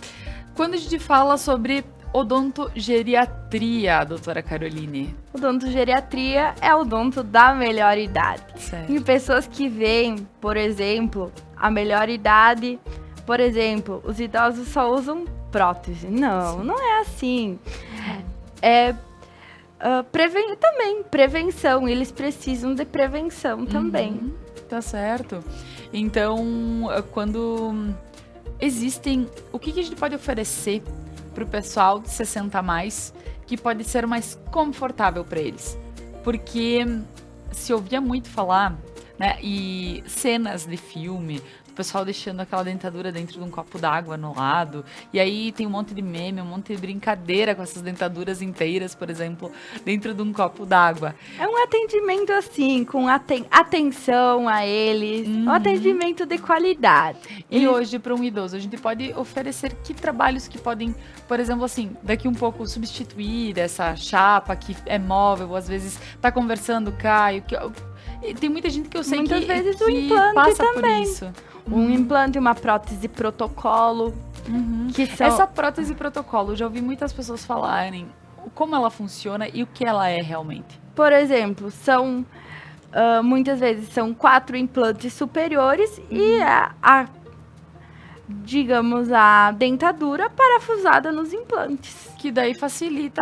Quando a gente fala sobre odontogeriatria, doutora Caroline? Odontogeriatria é o odonto da melhor idade. Certo. Em pessoas que veem, por exemplo, a melhor idade, por exemplo, os idosos só usam prótese. Não, não é assim. Prevenção, eles precisam de prevenção também. Tá certo. Então, quando existem, o que a gente pode oferecer para o pessoal de 60 a mais, que pode ser mais confortável para eles? Porque se ouvia muito falar, né, e cenas de filme, do pessoal deixando aquela dentadura dentro de um copo d'água no lado, e aí tem um monte de meme, um monte de brincadeira com essas dentaduras inteiras, por exemplo, dentro de um copo d'água. É um atendimento assim, com atenção a eles, um atendimento de qualidade. E hoje, para um idoso, a gente pode oferecer que trabalhos que podem, por exemplo, assim, daqui um pouco substituir essa chapa que é móvel, às vezes tá conversando, cai, tem muita gente que eu sei muitas vezes que o implante passa também. por isso. Um implante, uma prótese protocolo. Que são... Essa prótese protocolo, já ouvi muitas pessoas falarem como ela funciona e o que ela é realmente. Por exemplo, muitas vezes são 4 implantes superiores e digamos, a dentadura parafusada nos implantes. Que daí facilita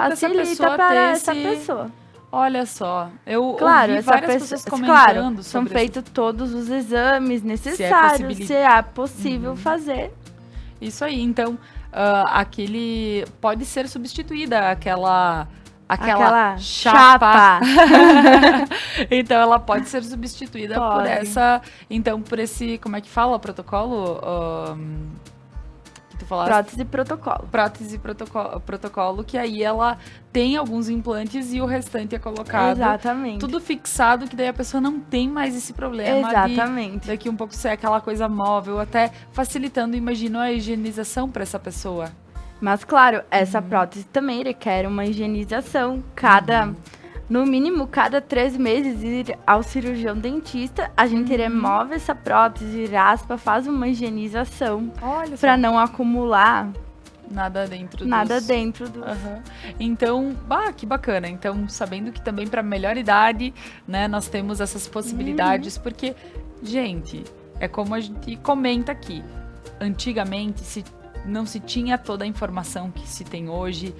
para essa pessoa. Olha só, eu ouvi várias pessoas são comentando sobre feitos todos os exames necessários, se é possível fazer. Isso aí, então, pode ser substituída aquela chapa. Então, ela pode ser substituída por esse, como é que fala o protocolo? tu falaste? Prótese e protocolo. Prótese e protocolo, que aí ela tem alguns implantes e o restante é colocado. Exatamente. Tudo fixado, que daí a pessoa não tem mais esse problema. Exatamente. Daqui um pouco ser aquela coisa móvel, até facilitando, imagino, a higienização para essa pessoa. Mas, claro, essa prótese também requer uma higienização. No mínimo, cada 3 meses, ir ao cirurgião dentista, a gente remove essa prótese, raspa, faz uma higienização. Olha só. Para não acumular Nada dentro do... Uhum. Então, que bacana. Então, sabendo que também para melhor idade, né, nós temos essas possibilidades, porque, gente, é como a gente comenta aqui. Antigamente, não se tinha toda a informação que se tem hoje.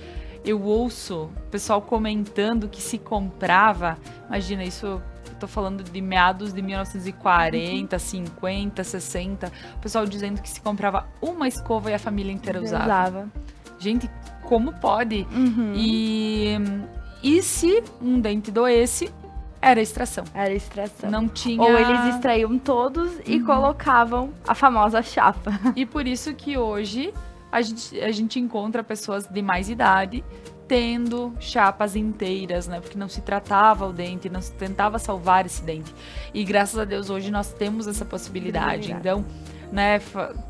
Eu ouço o pessoal comentando que se comprava, imagina, isso eu tô falando de meados de 1940, 50, 60, o pessoal dizendo que se comprava uma escova e a família inteira usava. Gente, como pode? E se um dente doesse, era extração. Era extração. Não tinha... Ou eles extraíam todos e colocavam a famosa chapa. E por isso que hoje a gente encontra pessoas de mais idade tendo chapas inteiras, né? Porque não se tratava o dente, não se tentava salvar esse dente. E graças a Deus hoje nós temos essa possibilidade. Então, né,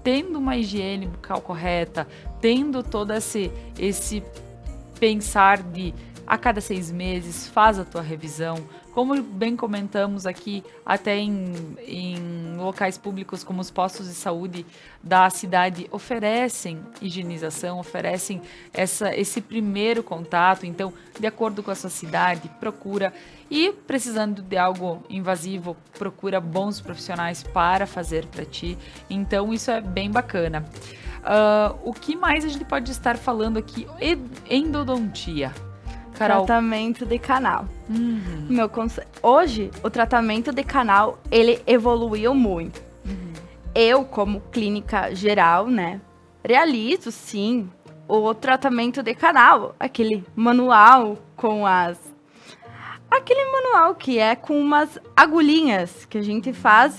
tendo uma higiene bucal correta, tendo todo esse pensar de a cada 6 meses, faz a tua revisão. Como bem comentamos aqui, até em locais públicos como os postos de saúde da cidade oferecem higienização, oferecem esse primeiro contato. Então, de acordo com a sua cidade, procura. E precisando de algo invasivo, procura bons profissionais para fazer para ti. Então, isso é bem bacana. O que mais a gente pode estar falando aqui? Endodontia. Carol. Tratamento de canal. Hoje, o tratamento de canal, ele evoluiu muito. Eu, como clínica geral, né, realizo, sim, o tratamento de canal. Aquele manual aquele manual que é com umas agulhinhas, que a gente faz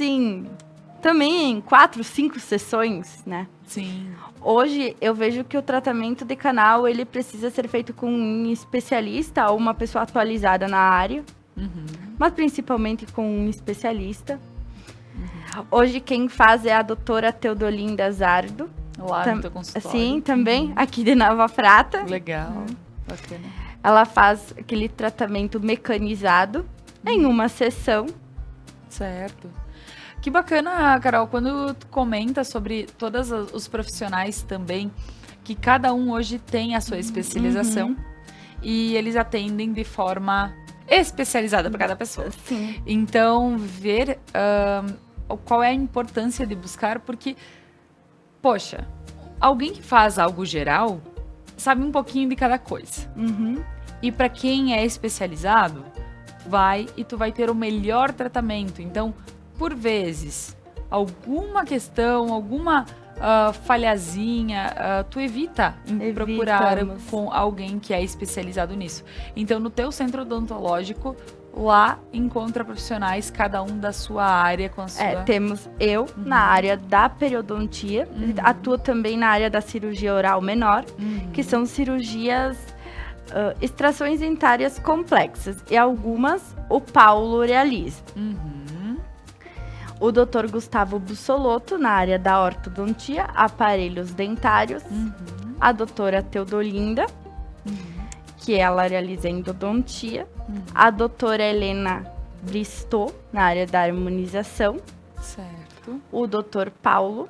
também em 4, 5 sessões, né? Sim. Hoje, eu vejo que o tratamento de canal, ele precisa ser feito com um especialista ou uma pessoa atualizada na área, mas principalmente com um especialista. Hoje, quem faz é a doutora Teodolinda Zardo. Lá no teu consultório. Sim, também, aqui de Nova Prata. Legal, bacana. Ela faz aquele tratamento mecanizado em uma sessão. Certo. Que bacana, Carol, quando tu comenta sobre todos os profissionais também, que cada um hoje tem a sua especialização e eles atendem de forma especializada para cada pessoa. Sim. Então, ver qual é a importância de buscar, porque, poxa, alguém que faz algo geral sabe um pouquinho de cada coisa. E para quem é especializado, tu vai ter o melhor tratamento. Então, por vezes, alguma questão, alguma falhazinha, tu evita procurar com alguém que é especializado nisso. Então, no teu centro odontológico, lá encontra profissionais, cada um da sua área com a sua... Temos eu na área da periodontia, atuo também na área da cirurgia oral menor, que são cirurgias, extrações dentárias complexas, e algumas o Paulo realiza. O Dr. Gustavo Bussolotto, na área da ortodontia, aparelhos dentários. A doutora Teodolinda, que ela realiza endodontia. A doutora Helena Bristow, na área da harmonização. Certo. O Dr. Paulo.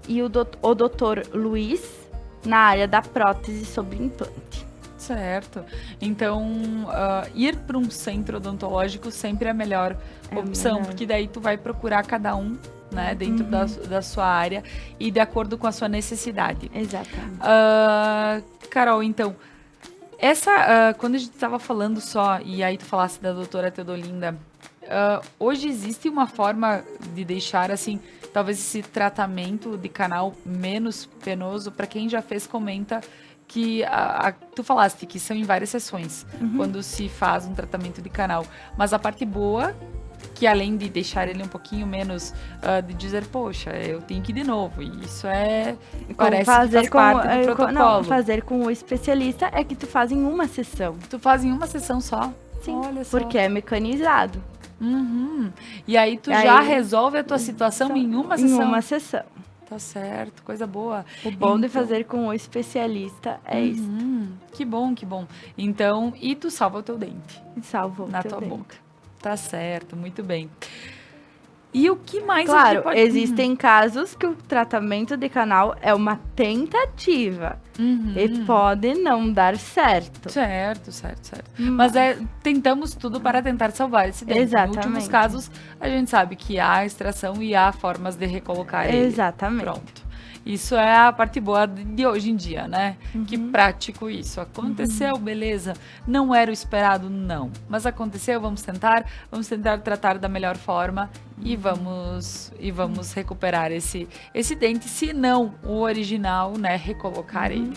E o Dr. Luiz, na área da prótese sobre implante. Certo. Então, ir para um centro odontológico sempre é a melhor opção, porque daí tu vai procurar cada um, né, dentro da sua área e de acordo com a sua necessidade. Exatamente. Carol, então, quando a gente estava falando só, e aí tu falasse da doutora Teodolinda, hoje existe uma forma de deixar, assim, talvez esse tratamento de canal menos penoso? Para quem já fez, comenta que tu falaste que são em várias sessões, quando se faz um tratamento de canal. Mas a parte boa que além de deixar ele um pouquinho menos de dizer, poxa, eu tenho que ir de novo. E isso parece que faz parte do protocolo. Não, fazer com o especialista é que tu faz em uma sessão. Tu faz em uma sessão só? Sim, olha só. Porque é mecanizado. Uhum. E aí tu já resolve a tua situação em uma sessão? Em uma sessão. Tá certo, coisa boa. O bom de fazer com o especialista é isso. Que bom, que bom. Então, e tu salva o teu dente. Salva na tua boca. Tá certo, muito bem. E o que mais Claro, existem casos que o tratamento de canal é uma tentativa. E pode não dar certo. Certo. Mas tentamos tudo para tentar salvar esse dente. Exatamente. Em últimos casos, a gente sabe que há extração e há formas de recolocar ele. Exatamente. Pronto. Isso é a parte boa de hoje em dia, né? Que prático isso. Aconteceu, beleza. Não era o esperado, não. Mas aconteceu, vamos tentar tratar da melhor forma e vamos recuperar esse dente, se não o original, né? Recolocar ele.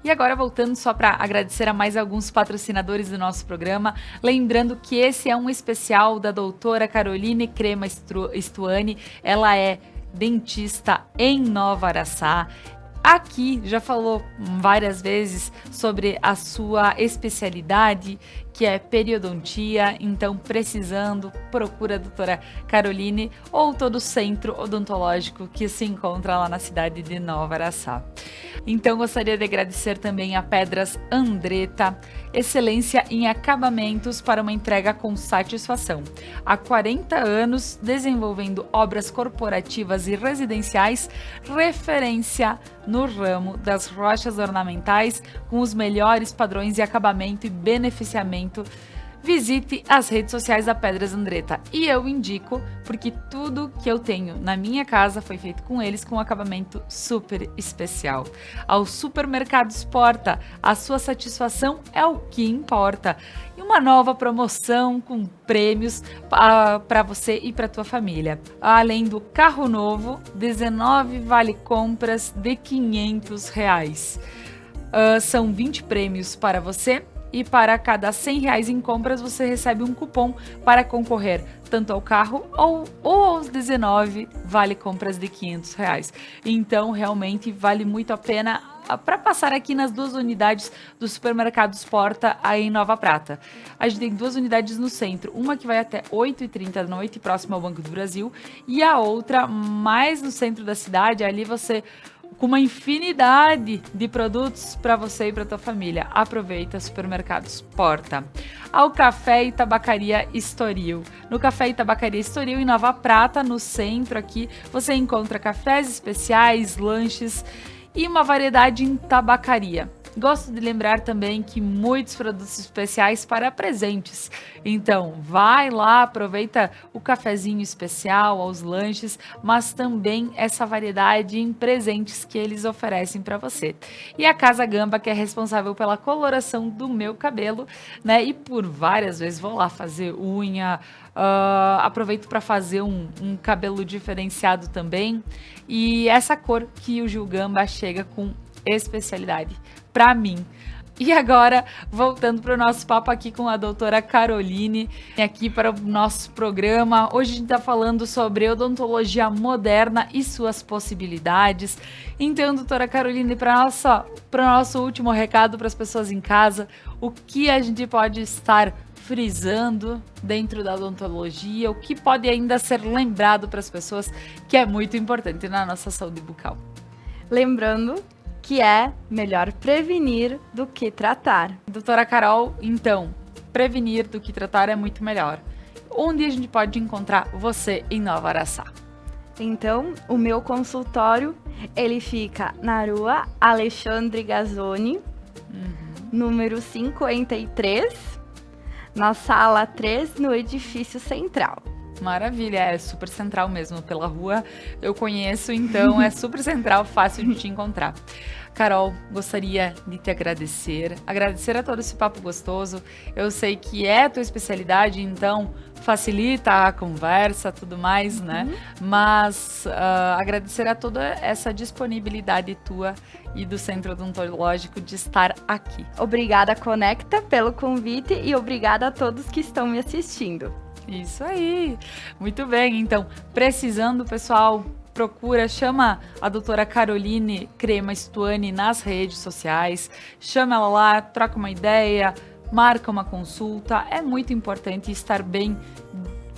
E agora, voltando só para agradecer a mais alguns patrocinadores do nosso programa, lembrando que esse é um especial da doutora Caroline Crema Stuani. Ela é dentista em Nova Araçá. Aqui já falou várias vezes sobre a sua especialidade, que é periodontia. Então, precisando, procura a doutora Caroline ou todo o centro odontológico que se encontra lá na cidade de Nova Araçá. Então, gostaria de agradecer também a Pedras Andretta, excelência em acabamentos para uma entrega com satisfação. Há 40 anos desenvolvendo obras corporativas e residenciais, referência no ramo das rochas ornamentais com os melhores padrões de acabamento e beneficiamento. Visite as redes sociais da Pedras Andretta e eu indico porque tudo que eu tenho na minha casa foi feito com eles com um acabamento super especial. Ao Supermercados Porta, a sua satisfação é o que importa. E uma nova promoção com prêmios para você e para tua família. Além do carro novo, 19 vale compras de R$500. São 20 prêmios para você. E para cada R$100 em compras, você recebe um cupom para concorrer tanto ao carro ou aos 19 vale compras de R$500. Então, realmente, vale muito a pena para passar aqui nas duas unidades do Supermercados Porta, aí em Nova Prata. A gente tem duas unidades no centro, uma que vai até 8h30 da noite, próxima ao Banco do Brasil, e a outra mais no centro da cidade, ali você... com uma infinidade de produtos para você e para tua família. Aproveita, Supermercados Porta. Ao Café e Tabacaria Estoril. No Café e Tabacaria Estoril, em Nova Prata, no centro aqui, você encontra cafés especiais, lanches e uma variedade em tabacaria. Gosto de lembrar também que muitos produtos especiais para presentes. Então, vai lá, aproveita o cafezinho especial, aos lanches, mas também essa variedade em presentes que eles oferecem para você. E a Casa Gamba, que é responsável pela coloração do meu cabelo, né? E por várias vezes vou lá fazer unha, aproveito para fazer um cabelo diferenciado também. E essa cor que o Gil Gamba chega com especialidade para mim. E agora, voltando para o nosso papo aqui com a doutora Caroline, aqui para o nosso programa. Hoje a gente está falando sobre odontologia moderna e suas possibilidades. Então, doutora Caroline, para o nosso último recado para as pessoas em casa, o que a gente pode estar frisando dentro da odontologia, o que pode ainda ser lembrado para as pessoas que é muito importante na nossa saúde bucal? Lembrando que é melhor prevenir do que tratar. Doutora Carol, então, prevenir do que tratar é muito melhor. Onde a gente pode encontrar você em Nova Araçá? Então, o meu consultório, ele fica na rua Alexandre Gazzoni, número 53, na sala 3, no edifício central. Maravilha, é super central mesmo, pela rua eu conheço, então é super central, fácil de te encontrar. Carol, gostaria de te agradecer a todo esse papo gostoso. Eu sei que é a tua especialidade, então facilita a conversa, tudo mais, né? Mas agradecer a toda essa disponibilidade tua e do Centro Odontológico de estar aqui. Obrigada, Conecta, pelo convite e obrigada a todos que estão me assistindo. Isso aí. Muito bem. Então, precisando, pessoal, chama a doutora Caroline Crema Stuani nas redes sociais, chama ela lá, troca uma ideia, marca uma consulta. É muito importante estar bem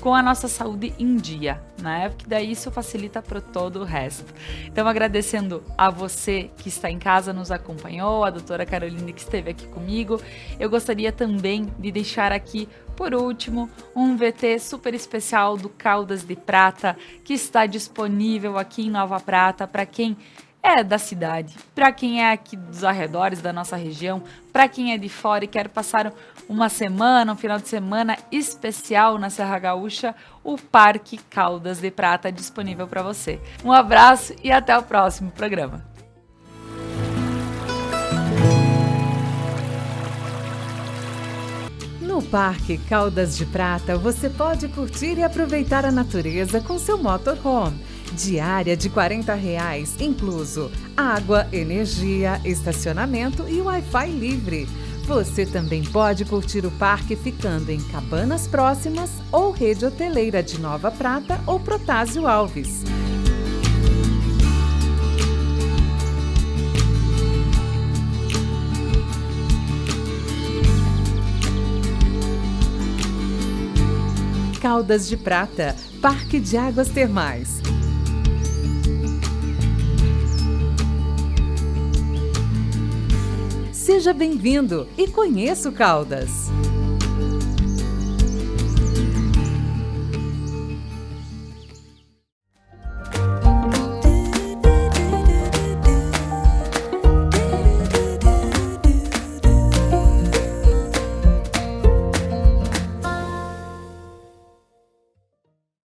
com a nossa saúde em dia, né? Porque daí isso facilita para todo o resto. Então, agradecendo a você que está em casa, nos acompanhou, a doutora Caroline que esteve aqui comigo. Eu gostaria também de deixar aqui, por último, um VT super especial do Caldas de Prata, que está disponível aqui em Nova Prata para quem é da cidade, para quem é aqui dos arredores da nossa região, para quem é de fora e quer passar uma semana, um final de semana especial na Serra Gaúcha, o Parque Caldas de Prata é disponível para você. Um abraço e até o próximo programa. No Parque Caldas de Prata, você pode curtir e aproveitar a natureza com seu motorhome. Diária de R$ 40, incluso água, energia, estacionamento e Wi-Fi livre. Você também pode curtir o parque ficando em Cabanas Próximas ou Rede Hoteleira de Nova Prata ou Protásio Alves. Caldas de Prata, Parque de Águas Termais. Seja bem-vindo e conheça o Caldas.